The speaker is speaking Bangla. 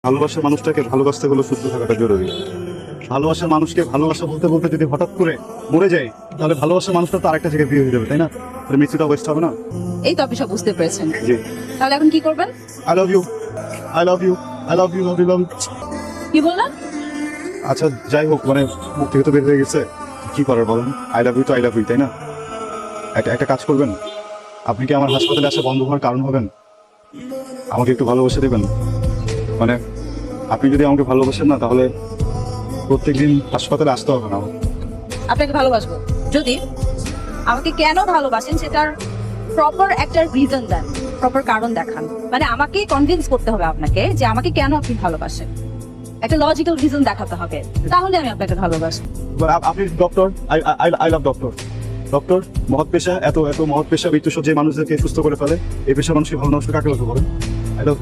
ভালোবাসার মানুষটাকে ভালোবাসতে হলে সুস্থ থাকাটা জরুরি। ভালোবাসার মানুষকে ভালোবাসা বলতে বলতে যদি হঠাৎ করে মরে যায়, তাহলে ভালোবাসার মানুষটা তো আরেকটা জায়গায় বিয়ে হয়ে যাবে, তাই না? তাহলে মৃত্যুটা ওয়েস্ট হবে না? এই তো আপনি সব বুঝতে পেরেছেন। জি। তাহলে এখন কি করবেন? I love you, I love you, I love you, love you, love. কি বললেন? আচ্ছা যাই হোক, মানে মুখ থেকে তো বের হয়ে গেছে, কি করার বলেন? আই লাভ ইউ তো আই লাভ ইউ, তাই না? একটা কাজ করবেন, আপনি কি আমার হাসপাতালে আসা বন্ধ হওয়ার কারণ হবেন? আমাকে একটু ভালোবাসা দেবেন। মানে আপনি যদি আমাকে ভালোবাসেন না, তাহলে প্রত্যেকদিন হাসপাতালে আসতে হবে না। আপনাকে ভালোবাসবো যদি আমাকে কেন ভালোবাসেন সেটার প্রপার একটা রিজন দেন, প্রপার কারণ দেখান। মানে আমাকে কনভিন্স করতে হবে আপনাকে যে আমাকে কেন আপনি ভালোবাসেন, একটা লজিক্যাল রিজন দেখাতে হবে, তাহলে আমি আপনাকে ভালোবাসবো। আপনি doctor, I love doctor. Doctor মহৎ পেশা, এত এত মহৎ পেশা, মৃত্যু যে মানুষদেরকে সুস্থ করে ফেলে, এই পেশা মানুষকে ভালো মানুষকে কাকে বলতে পারেন? I love.